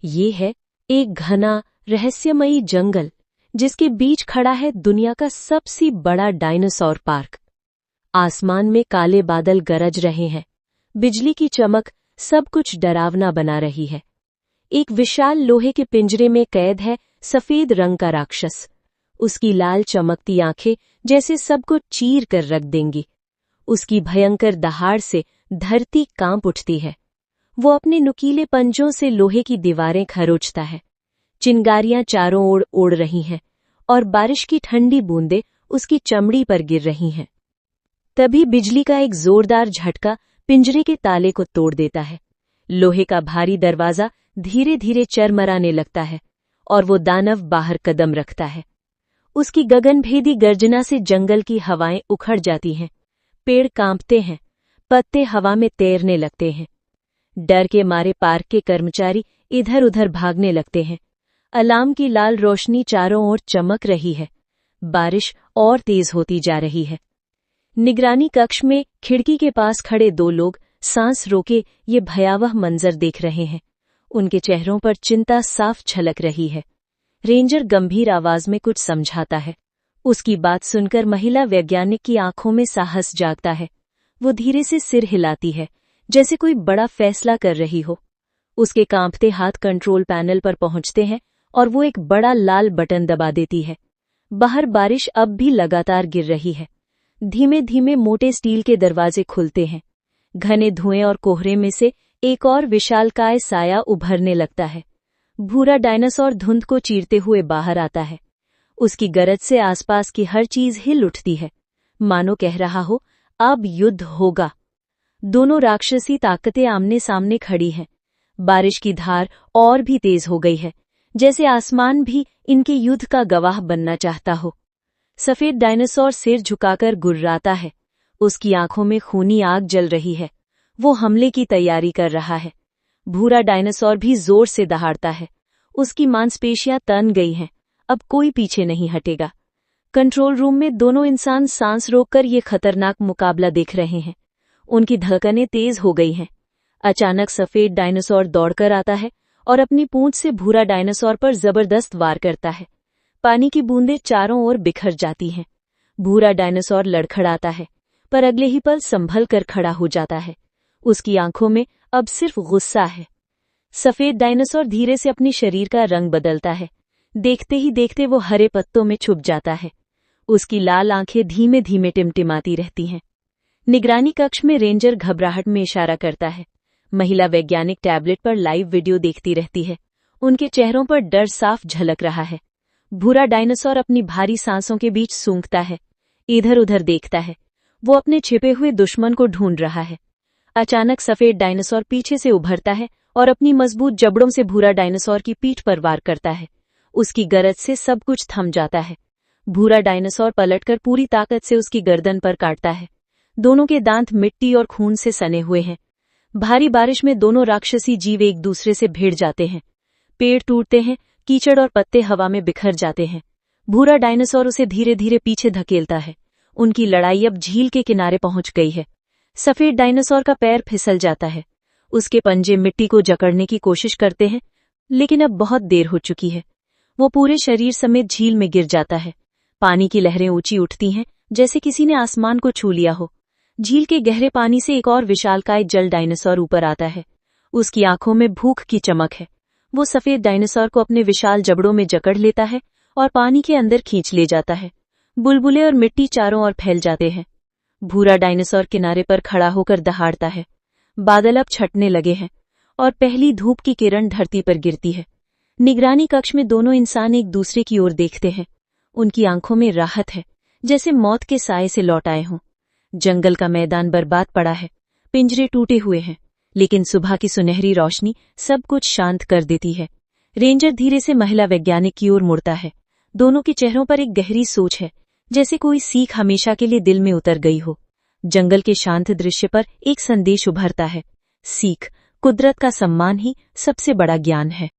ये है एक घना रहस्यमयी जंगल जिसके बीच खड़ा है दुनिया का सबसे बड़ा डायनासोर पार्क। आसमान में काले बादल गरज रहे हैं, बिजली की चमक सब कुछ डरावना बना रही है। एक विशाल लोहे के पिंजरे में कैद है सफेद रंग का राक्षस। उसकी लाल चमकती आंखें जैसे सबको चीर कर रख देंगी। उसकी भयंकर दहाड़ से धरती कांप उठती है। वो अपने नुकीले पंजों से लोहे की दीवारें खरोंचता है। चिंगारियां चारों ओर उड़ रही हैं और बारिश की ठंडी बूंदें उसकी चमड़ी पर गिर रही हैं। तभी बिजली का एक जोरदार झटका पिंजरे के ताले को तोड़ देता है। लोहे का भारी दरवाजा धीरे धीरे चरमराने लगता है और वो दानव बाहर कदम रखता है। उसकी गगनभेदी गर्जना से जंगल की हवाएं उखड़ जाती हैं। पेड़ कांपते हैं, पत्ते हवा में तैरने लगते हैं। डर के मारे पार्क के कर्मचारी इधर उधर भागने लगते हैं। अलार्म की लाल रोशनी चारों ओर चमक रही है। बारिश और तेज होती जा रही है। निगरानी कक्ष में खिड़की के पास खड़े दो लोग सांस रोके ये भयावह मंजर देख रहे हैं। उनके चेहरों पर चिंता साफ झलक रही है। रेंजर गंभीर आवाज में कुछ समझाता है। उसकी बात सुनकर महिला वैज्ञानिक की आंखों में साहस जागता है। वो धीरे से सिर हिलाती है, जैसे कोई बड़ा फैसला कर रही हो। उसके कांपते हाथ कंट्रोल पैनल पर पहुंचते हैं और वो एक बड़ा लाल बटन दबा देती है। बाहर बारिश अब भी लगातार गिर रही है। धीमे धीमे मोटे स्टील के दरवाजे खुलते हैं। घने धुएं और कोहरे में से एक और विशालकाय साया उभरने लगता है। भूरा डायनासोर धुंध को चीरते हुए बाहर आता है। उसकी गरज से आसपास की हर चीज हिल उठती है, मानो कह रहा हो अब युद्ध होगा। दोनों राक्षसी ताकतें आमने सामने खड़ी हैं। बारिश की धार और भी तेज हो गई है, जैसे आसमान भी इनके युद्ध का गवाह बनना चाहता हो। सफेद डायनासोर सिर झुकाकर गुर्राता है। उसकी आंखों में खूनी आग जल रही है। वो हमले की तैयारी कर रहा है। भूरा डायनासोर भी जोर से दहाड़ता है। उसकी मांसपेशियां तन गई हैं। अब कोई पीछे नहीं हटेगा। कंट्रोल रूम में दोनों इंसान सांस रोककर ये खतरनाक मुकाबला देख रहे हैं। उनकी धड़कनें तेज हो गई हैं। अचानक सफेद डायनासोर दौड़कर आता है और अपनी पूंछ से भूरा डायनासोर पर जबरदस्त वार करता है। पानी की बूंदें चारों ओर बिखर जाती हैं। भूरा डायनासोर लड़खड़ाता है, पर अगले ही पल संभल कर खड़ा हो जाता है। उसकी आंखों में अब सिर्फ गुस्सा है। सफेद डायनासोर धीरे से अपनी शरीर का रंग बदलता है। देखते ही देखते वो हरे पत्तों में छुप जाता है। उसकी लाल आंखें धीमे धीमे टिमटिमाती रहती हैं। निगरानी कक्ष में रेंजर घबराहट में इशारा करता है। महिला वैज्ञानिक टैबलेट पर लाइव वीडियो देखती रहती है। उनके चेहरों पर डर साफ झलक रहा है। भूरा डायनासोर अपनी भारी सांसों के बीच सूंघता है, इधर उधर देखता है। वो अपने छिपे हुए दुश्मन को ढूंढ रहा है। अचानक सफेद डायनासोर पीछे से उभरता है और अपनी मजबूत जबड़ों से भूरा डायनासोर की पीठ पर वार करता है। उसकी गरज से सब कुछ थम जाता है। भूरा डायनासोर पलटकर पूरी ताकत से उसकी गर्दन पर काटता है। दोनों के दांत मिट्टी और खून से सने हुए हैं। भारी बारिश में दोनों राक्षसी जीव एक दूसरे से भिड़ जाते हैं। पेड़ टूटते हैं, कीचड़ और पत्ते हवा में बिखर जाते हैं। भूरा डायनासोर उसे धीरे धीरे पीछे धकेलता है। उनकी लड़ाई अब झील के किनारे पहुंच गई है। सफेद डायनासोर का पैर फिसल जाता है। उसके पंजे मिट्टी को जकड़ने की कोशिश करते हैं, लेकिन अब बहुत देर हो चुकी है। वो पूरे शरीर समेत झील में गिर जाता है। पानी की लहरें ऊंची उठती हैं, जैसे किसी ने आसमान को छू लिया हो। झील के गहरे पानी से एक और विशालकाय जल डायनासोर ऊपर आता है। उसकी आंखों में भूख की चमक है। वो सफेद डायनासोर को अपने विशाल जबड़ों में जकड़ लेता है और पानी के अंदर खींच ले जाता है। बुलबुले और मिट्टी चारों ओर फैल जाते हैं। भूरा डायनासोर किनारे पर खड़ा होकर दहाड़ता है। बादल अब छटने लगे हैं और पहली धूप की किरण धरती पर गिरती है। निगरानी कक्ष में दोनों इंसान एक दूसरे की ओर देखते हैं। उनकी आंखों में राहत है, जैसे मौत के साए से लौट आए हों। जंगल का मैदान बर्बाद पड़ा है, पिंजरे टूटे हुए हैं, लेकिन सुबह की सुनहरी रोशनी सब कुछ शांत कर देती है। रेंजर धीरे से महिला वैज्ञानिक की ओर मुड़ता है। दोनों के चेहरों पर एक गहरी सोच है, जैसे कोई सीख हमेशा के लिए दिल में उतर गई हो। जंगल के शांत दृश्य पर एक संदेश उभरता है। सीख, कुदरत का सम्मान ही सबसे बड़ा ज्ञान है।